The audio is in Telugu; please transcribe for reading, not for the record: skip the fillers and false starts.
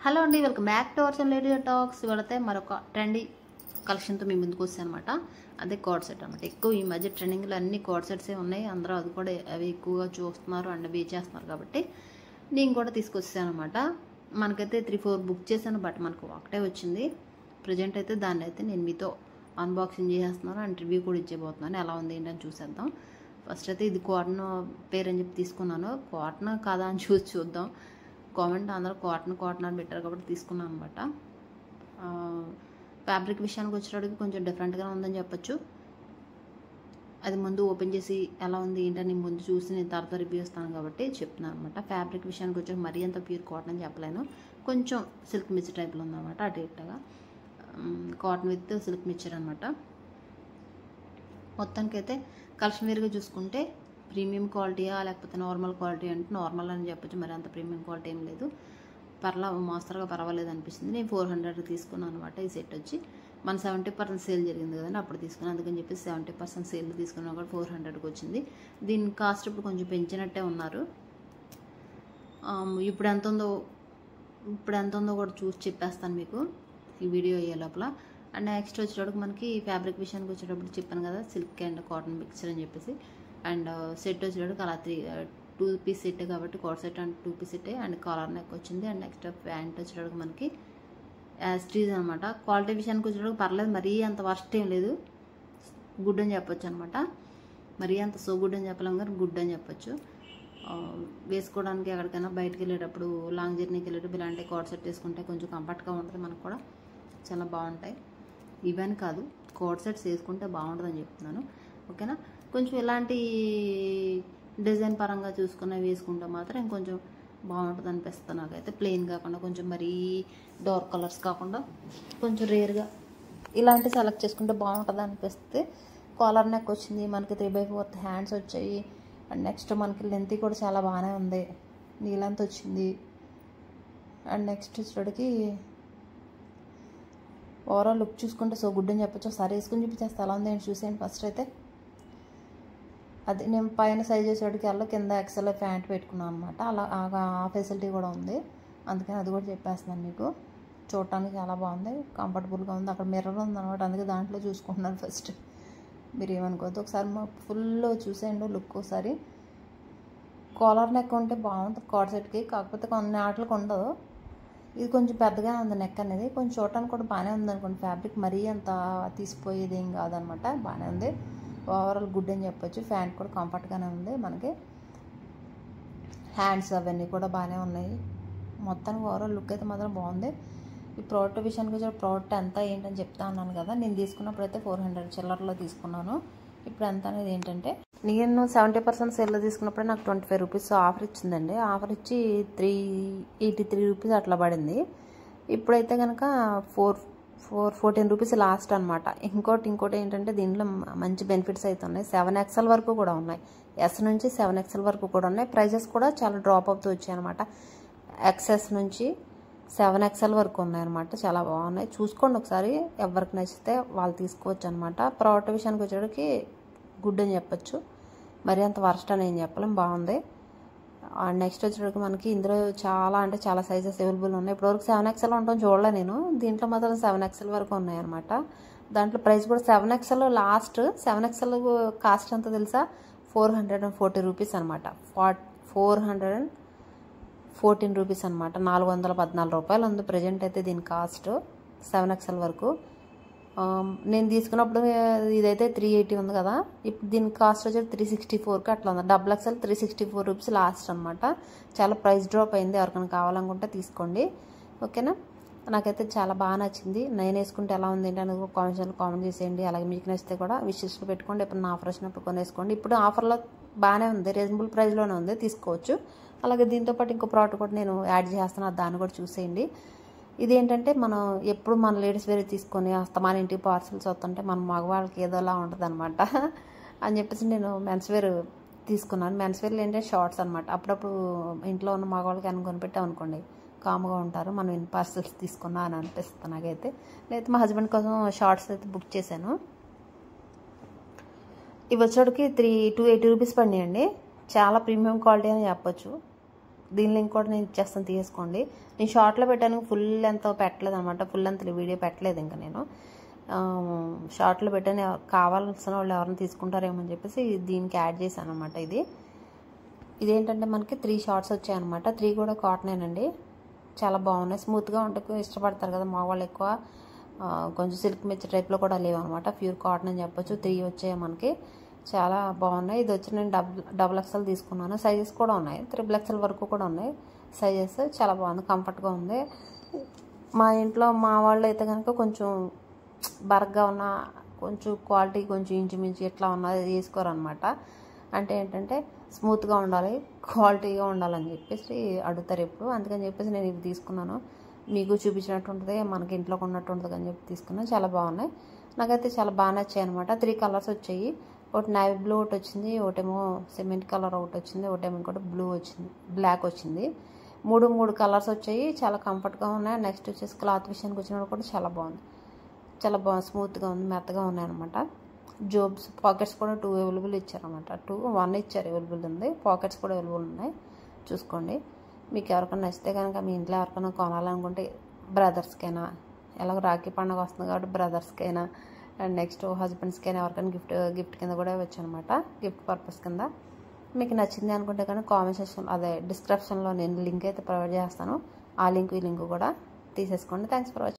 హలో అండి, welcome back to our channel lady talks. ఇవాళైతే మరొక ట్రెండీ కలెక్షన్తో మీ ముందుకు వచ్చాను అనమాట. అదే కోడ్ సెట్ అనమాట. ఎక్కువ ఈ మధ్య ట్రెండింగ్లో అన్ని కోడ్ సెట్సే ఉన్నాయి. అందరూ అది కూడా అవి ఎక్కువగా చూస్తున్నారు అండ్ వే చేస్తున్నారు కాబట్టి నేను కూడా తీసుకొచ్చాను అనమాట. మనకైతే 3-4 బుక్ చేశాను, బట్ మనకు ఒకటే వచ్చింది. ప్రజెంట్ అయితే దాన్ని అయితే నేను మీతో అన్బాక్సింగ్ చేసేస్తున్నాను అండ్ రివ్యూ కూడా ఇచ్చేపోతున్నాను. ఎలా ఉంది ఏంటని చూసేద్దాం. ఫస్ట్ అయితే ఇది కాటన్ పేరు అని చెప్పి తీసుకున్నాను. కాటన్ కాదా అని చూద్దాం. కామెంట్ అందరూ కాటన్ అని పెట్టారు కాబట్టి తీసుకున్నాను అనమాట. ఫ్యాబ్రిక్ విషయానికి వచ్చేటప్పటికి కొంచెం డిఫరెంట్గా ఉందని చెప్పొచ్చు. అది ముందు ఓపెన్ చేసి ఎలా ఉంది ఏంటని ముందు చూసి నేను తర్వాత రివ్యూ ఇస్తాను కాబట్టి చెప్తున్నాను అనమాట. ఫ్యాబ్రిక్ విషయానికి వచ్చి మరీ అంత ప్యూర్ కాటన్ అని చెప్పలేను, కొంచెం సిల్క్ మిక్చర్ టైప్లో ఉందన్నమాట. అటు ఇటుగా కాటన్ విత్ సిల్క్ మిక్చర్ అనమాట. మొత్తానికైతే కలెక్షన్ వేరుగా చూసుకుంటే ప్రీమియం క్వాలిటీయా లేకపోతే నార్మల్ క్వాలిటీ అంటే నార్మల్ అని చెప్పొచ్చు. మరి అంత ప్రీమియం క్వాలిటీ ఏం లేదు, మోస్తరుగా పర్వాలేదు అనిపిస్తుంది. నేను 400 తీసుకున్నాను అనమాట. ఈ సెట్ వచ్చి మన 70% సేల్ జరిగింది కదండి, అప్పుడు తీసుకున్నాను. అందుకని చెప్పి 70% సేల్ తీసుకున్నాను కూడా 400కి వచ్చింది. దీని కాస్ట్ ఇప్పుడు కొంచెం పెంచినట్టే ఉన్నారు. ఇప్పుడు ఎంత ఉందో కూడా చూసి చెప్పేస్తాను మీకు ఈ వీడియో అయ్యే లోపల. అండ్ నెక్స్ట్ వచ్చేటప్పుడు మనకి ఫ్యాబ్రిక్ విషయానికి వచ్చేటప్పుడు చెప్పాను కదా, సిల్క్ అండ్ కాటన్ మిక్చర్ అని చెప్పేసి. అండ్ సెట్ వచ్చేటప్పుడు అలా 2 పీస్ సెట్ కాబట్టి coat set and 2 piece set and collar neck వచ్చింది. అండ్ నెక్స్ట్ ప్యాంట్ వచ్చేటప్పుడు మనకి యాస్ట్రీజ్ అనమాట. క్వాలిటీ విషయానికి వచ్చేటప్పుడు పర్లేదు, మరీ అంత వర్స్ట్ ఏం లేదు, గుడ్ అని చెప్పొచ్చు అనమాట. మరీ అంత సో గుడ్ అని చెప్పలేము కానీ గుడ్ అని చెప్పొచ్చు. వేసుకోవడానికి ఎక్కడికైనా బయటకు వెళ్ళేటప్పుడు, లాంగ్ జర్నీకి వెళ్ళేటప్పుడు ఇలాంటి కోట్ సెట్ వేసుకుంటే కొంచెం కంఫర్ట్గా ఉంటుంది, మనకు కూడా చాలా బాగుంటాయి. ఇవన్నీ కాదు, కోట్ సెట్స్ వేసుకుంటే బాగుంటుందని చెప్తున్నాను, ఓకేనా. కొంచెం ఇలాంటి డిజైన్ పరంగా చూసుకున్నవి వేసుకుంటే మాత్రం ఇంకొంచెం బాగుంటుంది అనిపిస్తుంది నాకైతే. ప్లెయిన్ కాకుండా కొంచెం మరీ డార్క్ కలర్స్ కాకుండా కొంచెం రేర్గా ఇలాంటి సెలెక్ట్ చేసుకుంటే బాగుంటుంది అనిపిస్తే. కాలర్ నెక్ వచ్చింది మనకి, 3/4 హ్యాండ్స్ వచ్చాయి. అండ్ నెక్స్ట్ మనకి లెంత్ కూడా చాలా బాగానే ఉంది, నీ లెంత్ వచ్చింది. అండ్ నెక్స్ట్ వచ్చేటికి ఓవరాల్ లుక్ చూసుకుంటే సో గుడ్ అని చెప్పొచ్చు. ఒకసారి వేసుకుని చూపించేస్తే ఎలా ఉంది అని చూసేయండి. ఫస్ట్ అయితే అది నేను పైన సైజ్ చేసేటికల్లా కింద ఎక్సెల్ ప్యాంట్ పెట్టుకున్నాను అనమాట. అలా ఆ ఫెసిలిటీ కూడా ఉంది, అందుకని అది కూడా చెప్పేస్తున్నాను మీకు. చూడటానికి చాలా బాగుంది, కంఫర్టబుల్గా ఉంది. అక్కడ మిర్రర్ ఉంది అనమాట, అందుకే దాంట్లో చూసుకుంటున్నాను ఫస్ట్. మీరు ఏమనుకోవద్దు, ఒకసారి ఫుల్ చూసేయండి లుక్ ఒకసారి. కాలర్ నెక్ ఉంటే బాగుంటుంది కోట్ సెట్కి, కాకపోతే కొన్ని ఆటలకు ఉండదు. ఇది కొంచెం పెద్దగా ఉంది నెక్ అనేది, కొంచెం చూడటానికి కూడా బాగానే ఉంది అనుకోండి. ఫ్యాబ్రిక్ మరీ అంత తీసిపోయేది ఏం కాదనమాట, బాగానే ఉంది. ఓవరాల్ గుడ్ అని చెప్పొచ్చు. ప్యాంట్ కూడా కంఫర్ట్గానే ఉంది మనకి. హ్యాండ్స్ అవన్నీ కూడా బాగానే ఉన్నాయి. మొత్తానికి ఓవరాల్ లుక్ అయితే మాత్రం బాగుంది. ఈ ప్రోడక్ట్ విషయానికి వచ్చి ప్రోడక్ట్ ఎంత ఏంటని చెప్తా ఉన్నాను కదా, నేను తీసుకున్నప్పుడు అయితే 400 చిల్లర్లో తీసుకున్నాను. ఇప్పుడు ఎంత అనేది ఏంటంటే, నేను 70% సేల్లో తీసుకున్నప్పుడే నాకు 25 రూపీస్ ఆఫర్ ఇచ్చిందండి. ఆఫర్ ఇచ్చి 383 రూపీస్ అట్లా పడింది. ఇప్పుడైతే కనుక 14 రూపీస్ లాస్ట్ అనమాట. ఇంకోటి ఏంటంటే దీంట్లో మంచి బెనిఫిట్స్ అయితే ఉన్నాయి. 7XL వరకు కూడా ఉన్నాయి, ఎస్ నుంచి 7XL వరకు కూడా ఉన్నాయి. ప్రైజెస్ కూడా చాలా డ్రాప్ అవుతూ వచ్చాయి అనమాట. XS నుంచి 7XL వరకు ఉన్నాయన్నమాట. చాలా బాగున్నాయి, చూసుకోండి ఒకసారి. ఎవరికి నచ్చితే వాళ్ళు తీసుకోవచ్చు అనమాట. ప్రోడక్ట్ విషయానికి వచ్చేటికి గుడ్ అని చెప్పచ్చు, మరి అంత వర్స్ట్ అని ఏం చెప్పలేం, బాగుంది. అండ్ నెక్స్ట్ వచ్చేటికి మనకి ఇందులో చాలా సైజెస్ అవైలబుల్ ఉన్నాయి. ఇప్పటివరకు 7XL ఉండటం చూడలే నేను, దీంట్లో మాత్రం 7XL వరకు ఉన్నాయన్నమాట. దాంట్లో ప్రైస్ కూడా 7XL లాస్ట్. 7XL కాస్ట్ ఎంత తెలుసా, 440 రూపీస్ అనమాట. 414 రూపీస్ అనమాట. 414 రూపాయలు ఉంది ప్రజెంట్ అయితే దీని కాస్ట్ 7XL వరకు. నేను తీసుకున్నప్పుడు ఇదైతే 380 ఉంది కదా, ఇప్పుడు దీని కాస్ట్ వచ్చి 364కి అట్లా ఉంది. XXL 364 రూపీస్ లాస్ట్ అనమాట. చాలా ప్రైస్ డ్రాప్ అయింది, ఎవరికైనా కావాలనుకుంటే తీసుకోండి, ఓకేనా. నాకైతే చాలా బాగా నచ్చింది. నేను వేసుకుంటే ఎలా ఉంది ఏంటి అనేది కామెంట్ చేసేయండి. అలాగే మీకు నచ్చితే కూడా విషెస్లో పెట్టుకోండి, ఇప్పుడు నా ఆఫర్ వచ్చినప్పుడు కొనేసుకోండి. ఇప్పుడు ఆఫర్లో బాగానే ఉంది, రీజనబుల్ ప్రైస్లోనే ఉంది, తీసుకోవచ్చు. అలాగే దీంతోపాటు ఇంకో ప్రోడక్ట్ కూడా నేను యాడ్ చేస్తున్నాను, దాన్ని కూడా చూసేయండి. ఇదేంటంటే మనం ఎప్పుడు మన లేడీస్ వేరే తీసుకొని మన ఇంటికి పార్సల్స్ వస్తుంటే మన మగవాళ్ళకి ఏదోలా ఉంటుంది అనమాట అని చెప్పేసి నేను మెన్స్ వేర్ తీసుకున్నాను. మెన్స్ వేర్లు ఏంటంటే షార్ట్స్ అనమాట. అప్పుడప్పుడు ఇంట్లో ఉన్న మగవాళ్ళకి అని కొనిపెట్టాం అనుకోండి, కామ్గా ఉంటారు. మనం ఇన్ని పార్సల్స్ తీసుకున్నా అని అనిపిస్తుంది నాకైతే. నేనైతే మా హస్బెండ్ కోసం షార్ట్స్ అయితే బుక్ చేశాను. ఇవి వచ్చేటికి 280 రూపీస్ పడినాయండి. చాలా ప్రీమియం క్వాలిటీ అని చెప్పొచ్చు. దీని లింక్ కూడా నేను ఇచ్చేస్తాను, తీసుకోండి. నేను షార్ట్లో పెట్టాను, ఫుల్ ఎంతో పెట్టలేదు అనమాట, ఫుల్ అంత వీడియో పెట్టలేదు ఇంకా నేను షార్ట్లో పెట్టాను. కావాల్సిన వాళ్ళు ఎవరైనా తీసుకుంటారేమో అని చెప్పేసి దీనికి యాడ్ చేశాను అనమాట. ఇదేంటంటే మనకి 3 షార్ట్స్ వచ్చాయన్నమాట. 3 కూడా కాటనేనండి, చాలా బాగున్నాయి, స్మూత్గా ఉంటాయి, ఇష్టపడతారు కదా మా వాళ్ళు ఎక్కువ. కొంచెం సిల్క్ మిర్చి టైప్లో కూడా లేవన్నమాట, ప్యూర్ కాటన్ అని చెప్పొచ్చు. 3 వచ్చాయి మనకి, చాలా బాగున్నాయి. ఇది వచ్చి నేను డబుల్ ఎక్స్ఎల్ తీసుకున్నాను. సైజెస్ కూడా ఉన్నాయి, 3 XL వరకు కూడా ఉన్నాయి సైజెస్. చాలా బాగుంది, కంఫర్ట్గా ఉంది. మా ఇంట్లో మా వాళ్ళు అయితే కనుక కొంచెం బరగ్గా ఉన్న, కొంచెం క్వాలిటీ కొంచెం ఇంచుమించు ఇట్లా ఉన్నది తీసుకోరనమాట. అంటే ఏంటంటే స్మూత్గా ఉండాలి, క్వాలిటీగా ఉండాలని చెప్పేసి అడుగుతారు ఎప్పుడు. అందుకని చెప్పేసి నేను ఇవి తీసుకున్నాను. మీకు చూపించినట్టు ఉంటుంది, మనకి ఇంట్లోకి ఉన్నట్టు ఉంటుంది అని చెప్పి తీసుకున్నాను. చాలా బాగున్నాయి, నాకైతే చాలా బాగా నచ్చాయి అనమాట. 3 కలర్స్ వచ్చాయి. ఒకటి నేవీ బ్లూ ఒకటి వచ్చింది, ఒకటేమో సిమెంట్ కలర్ ఒకటి వచ్చింది, ఒకటేమో ఇంకోటి బ్లూ వచ్చింది, బ్లాక్ వచ్చింది. 3 కలర్స్ వచ్చాయి, చాలా కంఫర్ట్గా ఉన్నాయి. నెక్స్ట్ వచ్చేసి క్లాత్ విషయానికి వచ్చినప్పుడు కూడా చాలా బాగుంది, చాలా స్మూత్గా ఉంది, మెత్తగా ఉన్నాయి అనమాట. జోబ్స్ పాకెట్స్ కూడా 2 అవైలబుల్ ఇచ్చారనమాట. 1 ఇచ్చారు, అవైలబుల్ ఉంది. పాకెట్స్ కూడా అవైలబుల్ ఉన్నాయి, చూసుకోండి. మీకు ఎవరికైనా నచ్చితే కనుక మీ ఇంట్లో ఎవరికైనా కొనాలనుకుంటే బ్రదర్స్కైనా, ఎలాగో రాఖీ పండుగ వస్తుంది కాబట్టి బ్రదర్స్కైనా, అండ్ నెక్స్ట్ హస్బెండ్స్కైనా ఎవరికైనా గిఫ్ట్ కింద కూడా ఇవ్వచ్చు అనమాట, గిఫ్ట్ పర్పస్ కింద. మీకు నచ్చింది అనుకుంటే కనుక కామెంట్ సెక్షన్, అదే డిస్క్రిప్షన్లో నేను లింక్ అయితే ప్రొవైడ్ చేస్తాను. ఆ లింక్ ఈ లింక్ కూడా తీసేసుకోండి. Thanks for watching.